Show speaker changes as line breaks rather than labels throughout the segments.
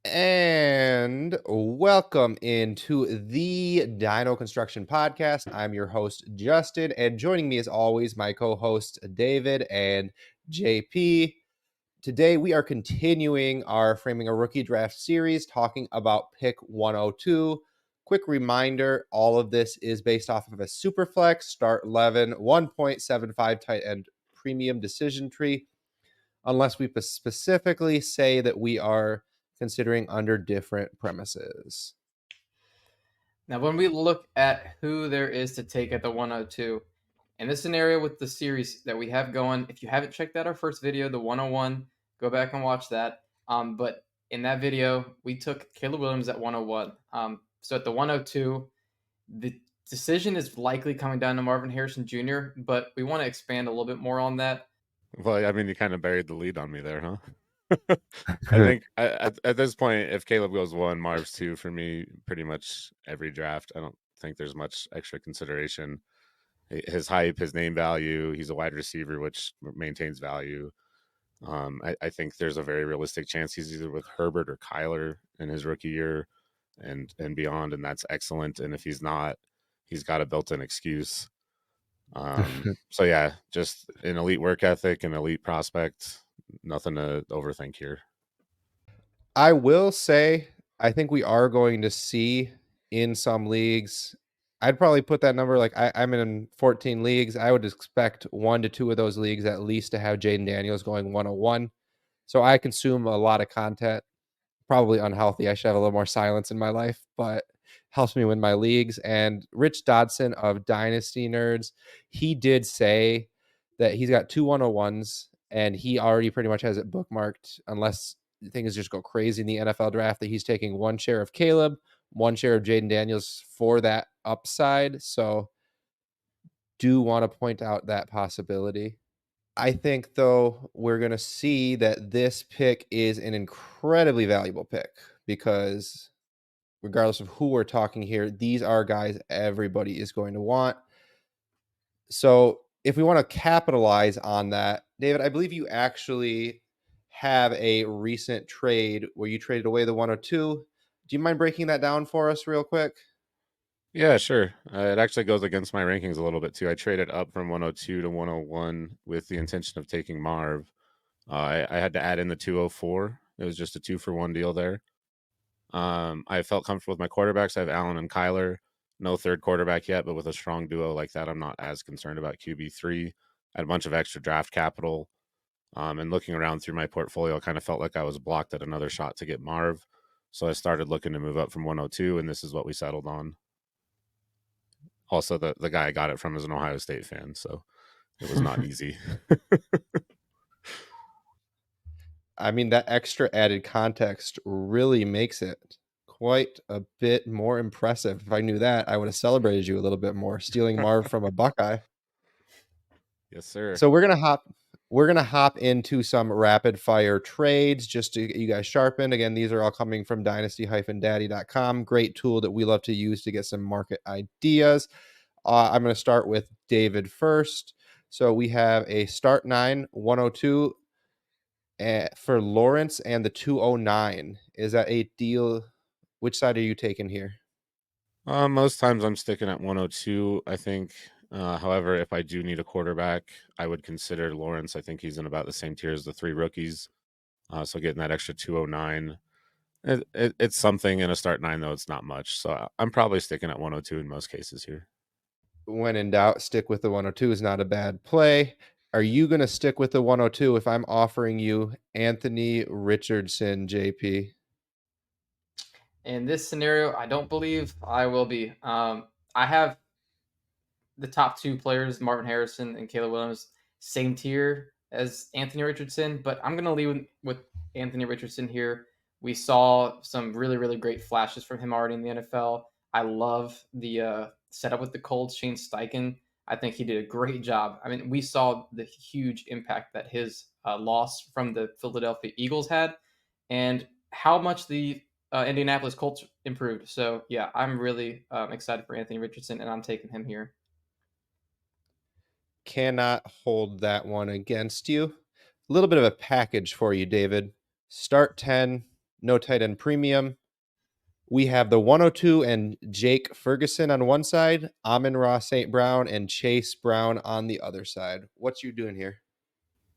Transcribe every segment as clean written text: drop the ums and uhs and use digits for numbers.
And welcome into the Dino Construction Podcast. I'm your host, Justin, and joining me as always, my co-hosts, David and JP. Today, we are continuing our Framing a Rookie Draft series, talking about pick 102. Quick reminder, all of this is based off of a Superflex, start 11, 1.75 tight end premium decision tree, unless we specifically say that we are considering under different premises.
Now, when we look at who there is to take at the 102, in this scenario with the series that we have going, if you haven't checked out our first video, the 101, go back and watch that. But in that video, we took Caleb Williams at 101. So at the 102, the decision is likely coming down to Marvin Harrison Jr., but we want to expand a little bit more on that.
Well, I mean, you kind of buried the lead on me there, huh? I think at this point, if Caleb goes 1, Marv's 2 for me, pretty much every draft. I don't think there's much extra consideration. His hype, his name value, he's a wide receiver, which maintains value. I think there's a very realistic chance he's either with Herbert or Kyler in his rookie year and beyond, and that's excellent. And if he's not, he's got a built-in excuse. So yeah, just an elite work ethic, an elite prospect, nothing to overthink here.
I will say, I think we are going to see in some leagues, I'd probably put that number like I'm in 14 leagues. I would expect 1 to 2 of those leagues at least to have Jaden Daniels going 101. So I consume a lot of content, probably unhealthy. I should have a little more silence in my life, but helps me win my leagues. And Rich Dodson of Dynasty Nerds, he did say that he's got 2 101s and he already pretty much has it bookmarked, unless things just go crazy in the NFL draft, that he's taking 1 share of Caleb, 1 share of Jaden Daniels for that upside. So do want to point out that possibility. I think, though, we're going to see that this pick is an incredibly valuable pick because regardless of who we're talking here, these are guys everybody is going to want. So if we want to capitalize on that, David, I believe you actually have a recent trade where you traded away the 102. Do you mind breaking that down for us real quick?
Yeah, sure. It actually goes against my rankings a little bit too. I traded up from 102 to 101 with the intention of taking Marv. I had to add in the 204. It was just a 2-for-1 deal there. I felt comfortable with my quarterbacks. I have Allen and Kyler. No third quarterback yet, but with a strong duo like that, I'm not as concerned about QB3. I had a bunch of extra draft capital. And looking around through my portfolio, I kind of felt like I was blocked at another shot to get Marv. So I started looking to move up from 102, and this is what we settled on. Also, the guy I got it from is an Ohio State fan, so it was not easy.
I mean, that extra added context really makes it quite a bit more impressive. If I knew that, I would have celebrated you a little bit more, stealing Marv from a Buckeye.
Yes, sir.
So we're gonna hop into some rapid fire trades just to get you guys sharpened. Again, these are all coming from dynasty-daddy.com. Great tool that we love to use to get some market ideas. I'm going to start with David first. So we have a start 9, 102 for Lawrence and the 209. Is that a deal? Which side are you taking here?
Most times I'm sticking at 102, I think. However, if I do need a quarterback, I would consider Lawrence. I think he's in about the same tier as the 3 rookies. So getting that extra 209, it's something in a start 9, though. It's not much. So I'm probably sticking at 102 in most cases here.
When in doubt, stick with the 102 is not a bad play. Are you going to stick with the 102 if I'm offering you Anthony Richardson, JP?
In this scenario, I don't believe I will be. I have the top 2 players, Marvin Harrison and Caleb Williams, same tier as Anthony Richardson, but I'm going to leave with Anthony Richardson here. We saw some really, really great flashes from him already in the NFL. I love the setup with the Colts, Shane Steichen. I think he did a great job. I mean, we saw the huge impact that his loss from the Philadelphia Eagles had and how much the Indianapolis Colts improved. So, yeah, I'm really excited for Anthony Richardson, and I'm taking him here.
Cannot hold that one against you. A little bit of a package for you, David. Start 10, no tight end premium. We have the 102 and Jake Ferguson on one side, Amon-Ra St. Brown and Chase Brown on the other side. What's you doing here?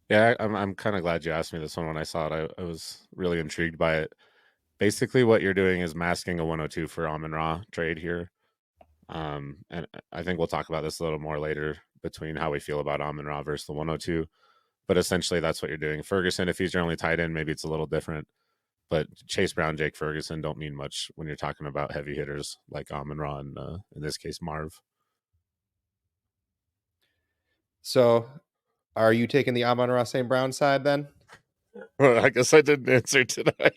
Yeah, I'm kind of glad you asked me this one when I saw it. I was really intrigued by it. Basically, what you're doing is masking a 102 for Amon-Ra trade here. And I think we'll talk about this a little more later between how we feel about Amon-Ra versus the 102. But essentially, that's what you're doing. Ferguson, if he's your only tight end, maybe it's a little different. But Chase Brown, Jake Ferguson don't mean much when you're talking about heavy hitters like Amon-Ra and in this case Marv.
So, are you taking the Amon-Ra St. Brown side then?
Well, I guess I didn't answer today.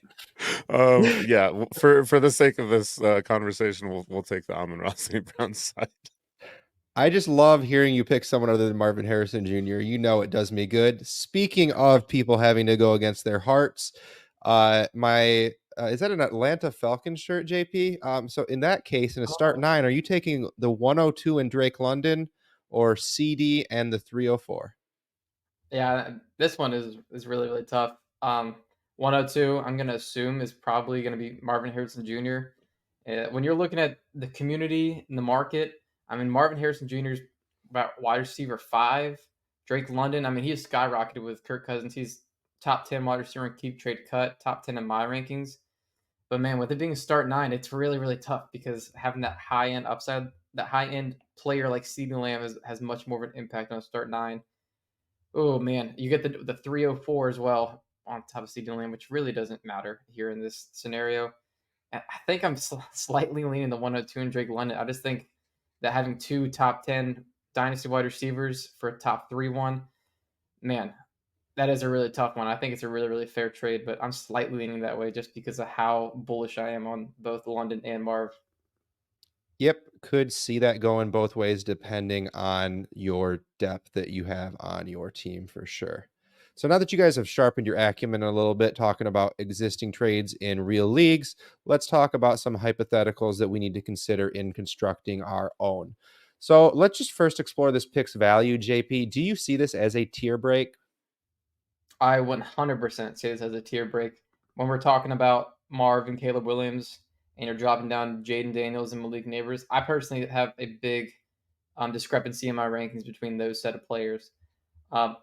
Yeah, for the sake of this conversation, we'll take the Amon-Ra St. Brown side.
I just love hearing you pick someone other than Marvin Harrison Jr. You know it does me good. Speaking of people having to go against their hearts, my is that an Atlanta Falcons shirt, JP? So in that case, in a start 9, are you taking the 102 and Drake London or CD and the 304?
Yeah, this one is really really tough. 102, I'm gonna assume is probably gonna be Marvin Harrison Jr. When you're looking at the community and the market, I mean Marvin Harrison Jr. is about wide receiver 5. Drake London, I mean he has skyrocketed with Kirk Cousins. He's top 10 wide receiver in keep trade cut, top 10 in my rankings. But man, with it being a start 9, it's really really tough because having that high end upside, that high end player like CeeDee Lamb has much more of an impact on a start 9. Oh man, you get the 304 as well on top of CeeDee Lamb, which really doesn't matter here in this scenario. I think I'm slightly leaning the 102 and Drake London. I just think that having 2 top 10 dynasty wide receivers for a top 3 one, man, that is a really tough one. I think it's a really really fair trade, but I'm slightly leaning that way just because of how bullish I am on both London and Marv.
Yep, could see that going both ways depending on your depth that you have on your team for sure. So now that you guys have sharpened your acumen a little bit talking about existing trades in real leagues, let's talk about some hypotheticals that we need to consider in constructing our own. So let's just first explore this pick's value, JP. Do you see this as a tier break?
I 100% say this as a tier break. When we're talking about Marv and Caleb Williams, and you're dropping down Jaden Daniels and Malik Neighbors, I personally have a big discrepancy in my rankings between those set of players. Um,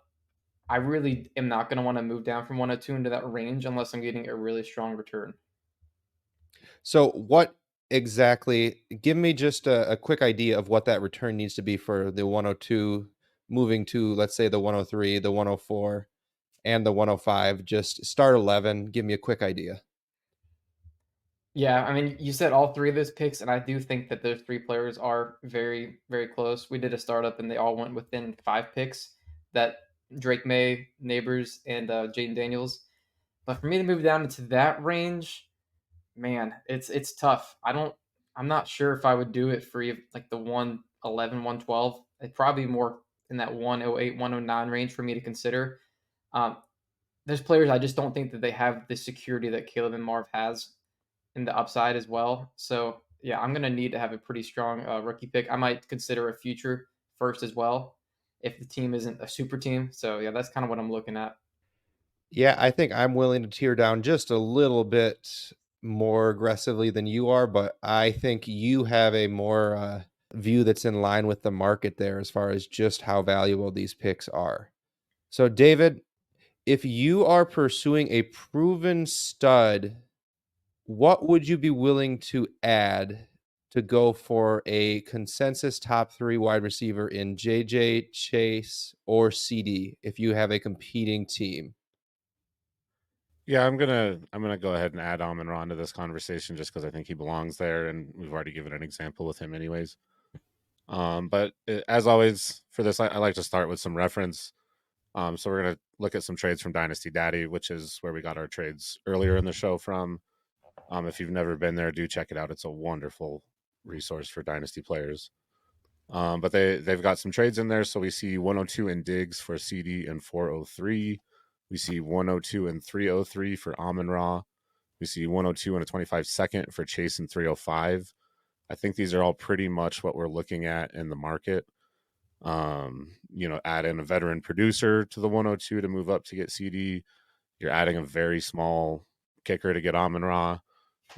I really am not going to want to move down from 102 into that range unless I'm getting a really strong return.
So what exactly, give me just a quick idea of what that return needs to be for the 102 moving to, let's say, the 103, the 104, and the 105. Just start 11. Give me a quick idea.
Yeah, I mean, you said all 3 of those picks, and I do think that those 3 players are very, very close. We did a startup, and they all went within 5 picks. That Drake May, Neighbors, and Jaden Daniels. But for me to move down into that range, man, it's tough. I'm not sure if I would do it for like the 111, 112. It's probably more in that 108, 109 range for me to consider. Um, there's players I just don't think that they have the security that Caleb and Marv has in the upside as well. So yeah, I'm gonna need to have a pretty strong rookie pick. I might consider a future first as well if the team isn't a super team. So yeah, that's kind of what I'm looking at.
Yeah, I think I'm willing to tear down just a little bit more aggressively than you are, but I think you have a more view that's in line with the market there as far as just how valuable these picks are. So, David, if you are pursuing a proven stud, what would you be willing to add to go for a consensus top 3 wide receiver in JJ, Chase, or CD if you have a competing team?
Yeah, I'm gonna go ahead and add Amon-Ra to this conversation just because I think he belongs there, and we've already given an example with him, anyways. But as always, for this, I like to start with some reference. So we're gonna look at some trades from Dynasty Daddy, which is where we got our trades earlier in the show from. If you've never been there, do check it out. It's a wonderful resource for Dynasty players. But they've got some trades in there. So we see 102 in Diggs for CD and 403. We see 102 and 303 for Amon-Ra. We see 102 and a 25 second for Chase and 305. I think these are all pretty much what we're looking at in the market. Add in a veteran producer to the 102 to move up to get CD. You're adding a very small kicker to get Amon-Ra,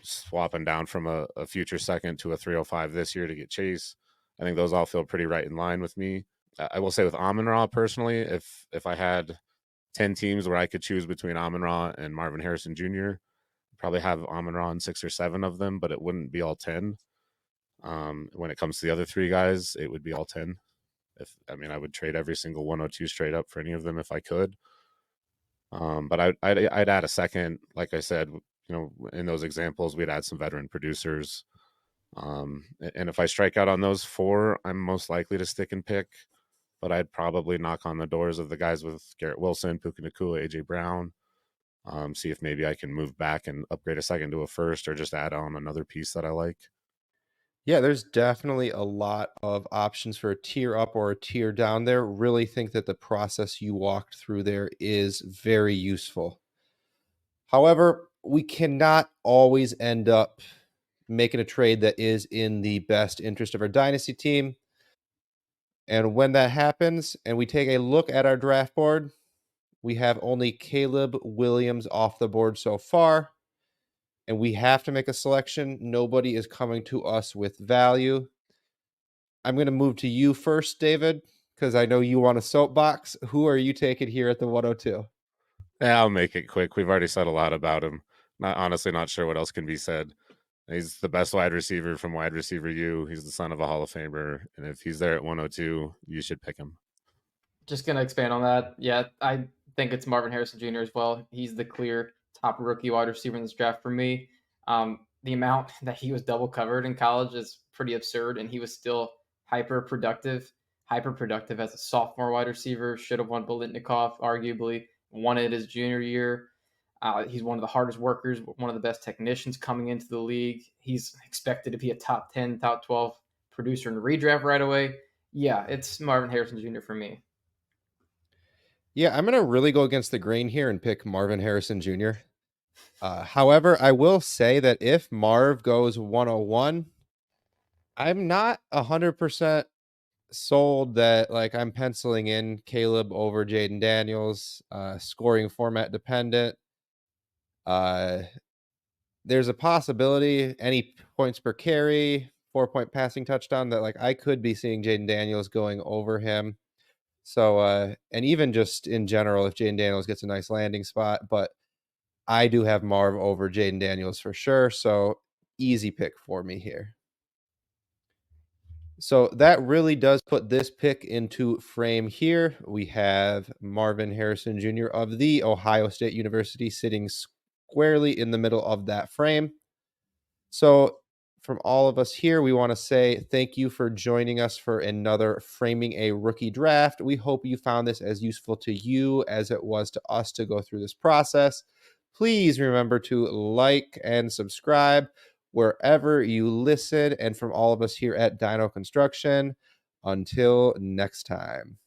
swapping down from a future second to a 305 this year to get Chase. I think those all feel pretty right in line with me. I will say with Amon-Ra personally, if I had 10 teams where I could choose between Amon-Ra and Marvin Harrison Jr., I'd probably have Amon-Ra in 6 or 7 of them, but it wouldn't be all 10. When it comes to the other 3 guys, it would be all 10. I would trade every single 102 straight up for any of them if I could. But I'd add a second. Like I said, in those examples, we'd add some veteran producers. And if I strike out on those 4, I'm most likely to stick and pick. But I'd probably knock on the doors of the guys with Garrett Wilson, Puka Nacua, AJ Brown. See if maybe I can move back and upgrade a second to a first, or just add on another piece that I like.
Yeah, there's definitely a lot of options for a tier up or a tier down there. Really think that the process you walked through there is very useful. However, we cannot always end up making a trade that is in the best interest of our dynasty team. And when that happens and we take a look at our draft board, we have only Caleb Williams off the board so far. And we have to make a selection. Nobody is coming to us with value. I'm going to move to you first, David, because I know you want a soapbox. Who are you taking here at the 102?
Yeah, I'll make it quick. We've already said a lot about him. Honestly, not sure what else can be said. He's the best wide receiver from wide receiver U. He's the son of a Hall of Famer. And if he's there at 102, you should pick him.
Just going to expand on that. Yeah, I think it's Marvin Harrison Jr. as well. He's the clear top rookie wide receiver in this draft for me. The amount that he was double covered in college is pretty absurd, and he was still hyper productive as a sophomore wide receiver. Should have won Bolitnikov, arguably. Won it his junior year. He's one of the hardest workers, one of the best technicians coming into the league. He's expected to be a top 10, top 12 producer in the redraft right away. Yeah, it's Marvin Harrison Jr. for me.
Yeah, I'm going to really go against the grain here and pick Marvin Harrison Jr. However, I will say that if Marv goes 101, I'm not 100% sold that I'm penciling in Caleb over Jaden Daniels, scoring format dependent. There's a possibility any points per carry, 4-point passing touchdown that I could be seeing Jaden Daniels going over him. So, and even just in general, if Jaden Daniels gets a nice landing spot, but I do have Marv over Jaden Daniels for sure. So easy pick for me here. So that really does put this pick into frame here. We have Marvin Harrison Jr. of the Ohio State University sitting squarely in the middle of that frame. So from all of us here, we want to say thank you for joining us for another Framing a Rookie Draft. We hope you found this as useful to you as it was to us to go through this process. Please remember to like and subscribe wherever you listen. And from all of us here at Dino Construction, until next time.